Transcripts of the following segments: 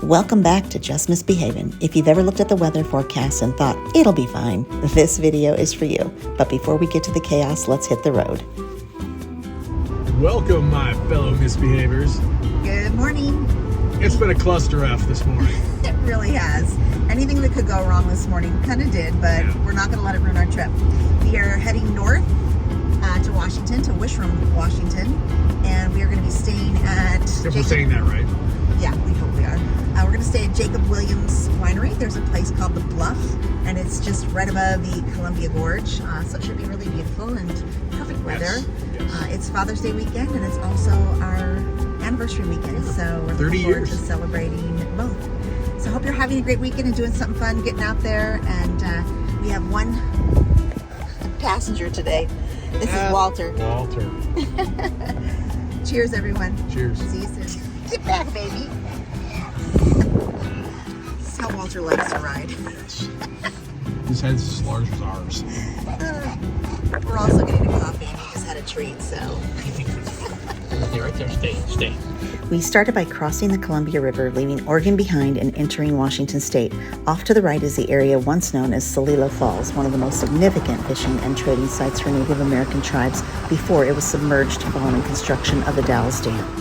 Welcome back to Just Misbehaving. If you've ever looked at the weather forecast and thought, it'll be fine, this video is for you. But before we get to the chaos, let's hit the road. Welcome, my fellow misbehaviors. Good morning. It's been a cluster F this morning. It really has. Anything that could go wrong this morning kind of did, but we're not going to let it ruin our trip. We are heading north to Washington, to Wishroom, Washington, and we are going to be staying at... If we're saying that right. Yeah, we hope we are. We're going to stay at Jacob Williams Winery. There's a place called the Bluff, and it's just right above the Columbia Gorge, so it should be really beautiful and perfect weather. Yes. It's Father's Day weekend, and it's also our anniversary weekend, so we're 30 looking forward years. to celebrating both. So I hope you're having a great weekend and doing something fun, getting out there, and we have one passenger today. This is Walter. Walter. Cheers, everyone. Cheers. See you soon. Get back, baby. This is how Walter likes to ride. His head's as large as ours. We're also getting a coffee, and he just had a treat, so. Stay right there. Stay. We started by crossing the Columbia River, leaving Oregon behind and entering Washington State. Off to the right is the area once known as Celilo Falls, one of the most significant fishing and trading sites for Native American tribes before it was submerged following construction of the Dalles Dam.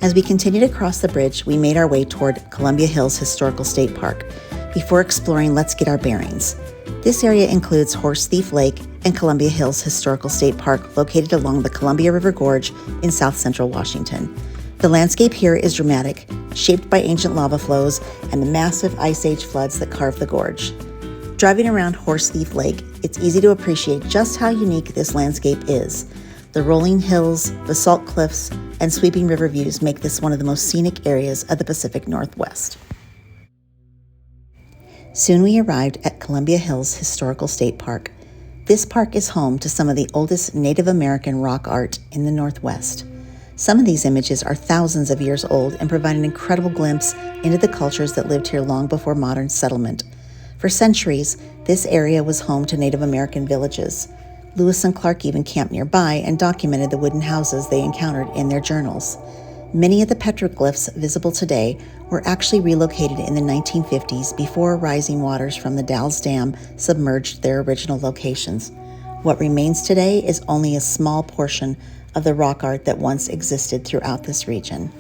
As we continued across the bridge, we made our way toward Columbia Hills Historical State Park. Before exploring, let's get our bearings. This area includes Horse Thief Lake and Columbia Hills Historical State Park, located along the Columbia River Gorge in south central Washington. The landscape here is dramatic, shaped by ancient lava flows and the massive Ice Age floods that carved the gorge. Driving around Horse Thief Lake, it's easy to appreciate just how unique this landscape is. The rolling hills, basalt cliffs, and sweeping river views make this one of the most scenic areas of the Pacific Northwest. Soon we arrived at Columbia Hills Historical State Park. This park is home to some of the oldest Native American rock art in the Northwest. Some of these images are thousands of years old and provide an incredible glimpse into the cultures that lived here long before modern settlement. For centuries, this area was home to Native American villages. Lewis and Clark even camped nearby and documented the wooden houses they encountered in their journals. Many of the petroglyphs visible today were actually relocated in the 1950s before rising waters from the Dalles Dam submerged their original locations. What remains today is only a small portion of the rock art that once existed throughout this region.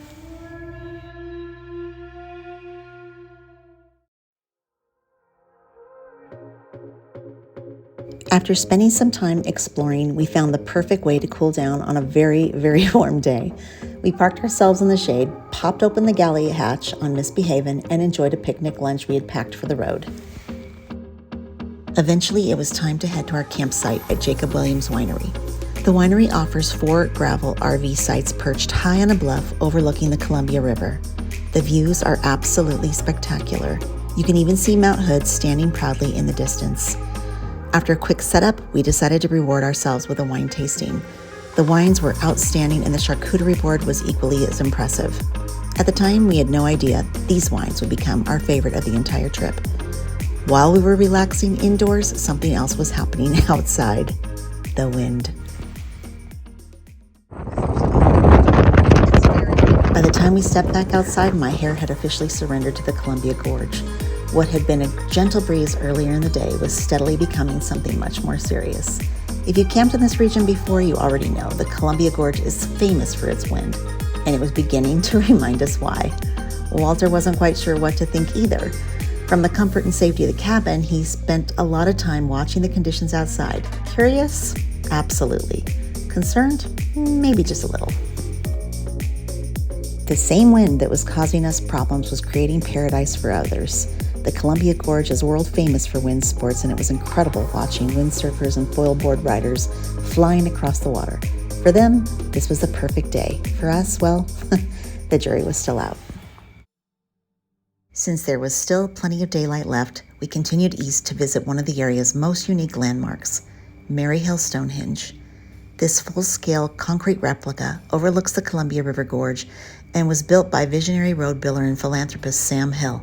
After spending some time exploring, we found the perfect way to cool down on a very, very warm day. We parked ourselves in the shade, popped open the galley hatch on Misbehavin', and enjoyed a picnic lunch we had packed for the road. Eventually, it was time to head to our campsite at Jacob Williams Winery. The winery offers 4 gravel RV sites perched high on a bluff overlooking the Columbia River. The views are absolutely spectacular. You can even see Mount Hood standing proudly in the distance. After a quick setup, we decided to reward ourselves with a wine tasting. The wines were outstanding and the charcuterie board was equally as impressive. At the time, we had no idea these wines would become our favorite of the entire trip. While we were relaxing indoors, something else was happening outside. The wind. By the time we stepped back outside, my hair had officially surrendered to the Columbia Gorge. What had been a gentle breeze earlier in the day was steadily becoming something much more serious. If you camped in this region before, you already know the Columbia Gorge is famous for its wind, and it was beginning to remind us why. Walter wasn't quite sure what to think either. From the comfort and safety of the cabin, he spent a lot of time watching the conditions outside. Curious? Absolutely. Concerned? Maybe just a little. The same wind that was causing us problems was creating paradise for others. The Columbia Gorge is world famous for wind sports, and it was incredible watching windsurfers and foilboard riders flying across the water. For them, this was the perfect day. For us, well, the jury was still out. Since there was still plenty of daylight left, we continued east to visit one of the area's most unique landmarks, Mary Hill Stonehenge. This full-scale concrete replica overlooks the Columbia River Gorge and was built by visionary road builder and philanthropist Sam Hill.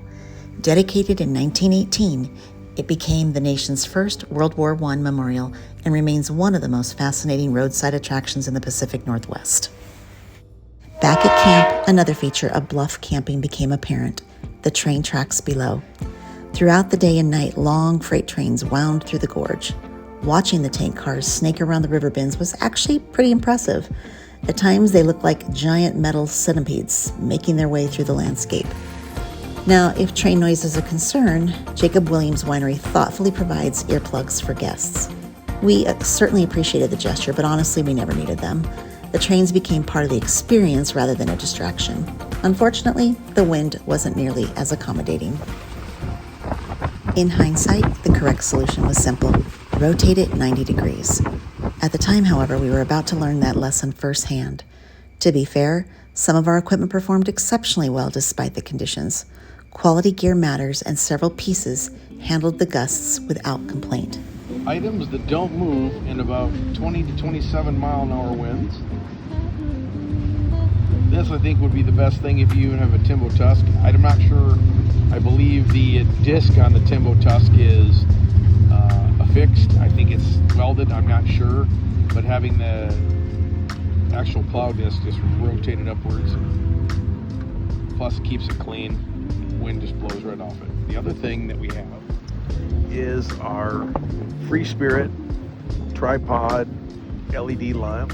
Dedicated in 1918, it became the nation's first World War I memorial and remains one of the most fascinating roadside attractions in the Pacific Northwest. Back at camp, another feature of Bluff camping became apparent: the train tracks below. Throughout the day and night, long freight trains wound through the gorge. Watching the tank cars snake around the river bends was actually pretty impressive. At times, they looked like giant metal centipedes making their way through the landscape. Now, if train noise is a concern, Jacob Williams Winery thoughtfully provides earplugs for guests. We certainly appreciated the gesture, but honestly, we never needed them. The trains became part of the experience rather than a distraction. Unfortunately, the wind wasn't nearly as accommodating. In hindsight, the correct solution was simple: rotate it 90 degrees. At the time, however, we were about to learn that lesson firsthand. To be fair, some of our equipment performed exceptionally well despite the conditions. Quality gear matters, and several pieces handled the gusts without complaint. Items that don't move in about 20 to 27 mile an hour winds. This, I think, would be the best thing if you even have a Timbo Tusk. I'm not sure. I believe the disc on the Timbo Tusk is affixed. I think it's welded. I'm not sure. But having the actual plow disc just rotated upwards, plus it keeps it clean. Wind just blows right off it. The other thing that we have is our Free Spirit tripod LED lamp.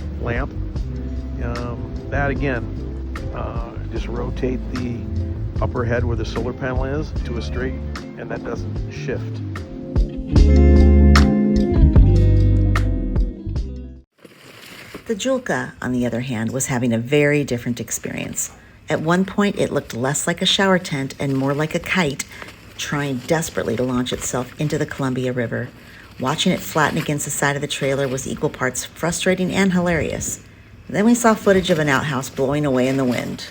That again, just rotate the upper head where the solar panel is to a straight, and that doesn't shift. The Julka, on the other hand, was having a very different experience. At one point, it looked less like a shower tent and more like a kite, trying desperately to launch itself into the Columbia River. Watching it flatten against the side of the trailer was equal parts frustrating and hilarious. Then we saw footage of an outhouse blowing away in the wind.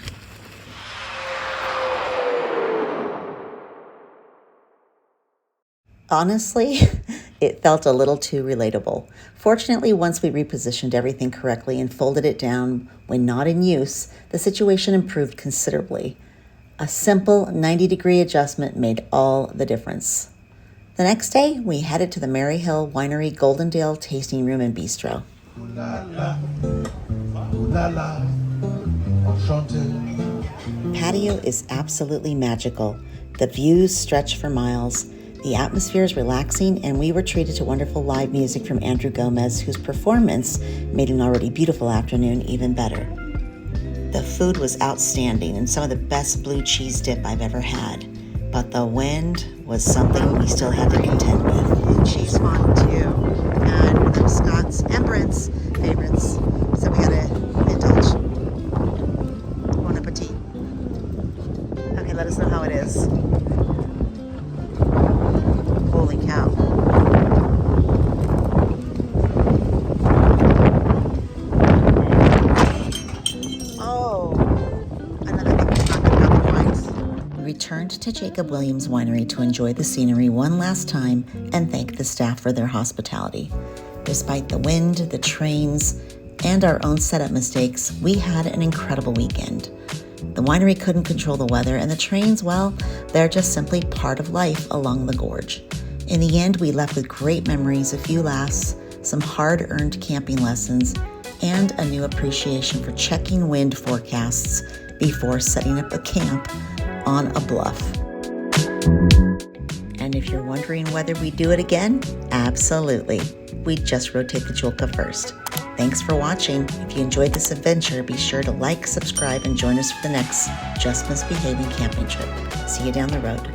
Honestly, it felt a little too relatable. Fortunately, once we repositioned everything correctly and folded it down when not in use, the situation improved considerably. A simple 90-degree adjustment made all the difference. The next day, we headed to the Maryhill Winery Goldendale Tasting Room and Bistro. Patio is absolutely magical. The views stretch for miles. The atmosphere is relaxing, and we were treated to wonderful live music from Andrew Gomez, whose performance made an already beautiful afternoon even better. The food was outstanding and some of the best blue cheese dip I've ever had, but the wind was something we still had to contend with. Cheese fondue, and one of them Scott's and Brent's favorites, so we gotta indulge. Bon appetit. Okay, let us know how it is. Holy cow. Oh, another thing that's not good about the wines. We returned to Jacob Williams Winery to enjoy the scenery one last time and thank the staff for their hospitality. Despite the wind, the trains, and our own setup mistakes, we had an incredible weekend. The winery couldn't control the weather, and the trains, well, they're just simply part of life along the gorge. In the end, we left with great memories, a few laughs, some hard-earned camping lessons, and a new appreciation for checking wind forecasts before setting up a camp on a bluff. And if you're wondering whether we do it again, absolutely. We just rotate the Julka first. Thanks for watching. If you enjoyed this adventure, be sure to like, subscribe, and join us for the next Just Misbehaving camping trip. See you down the road.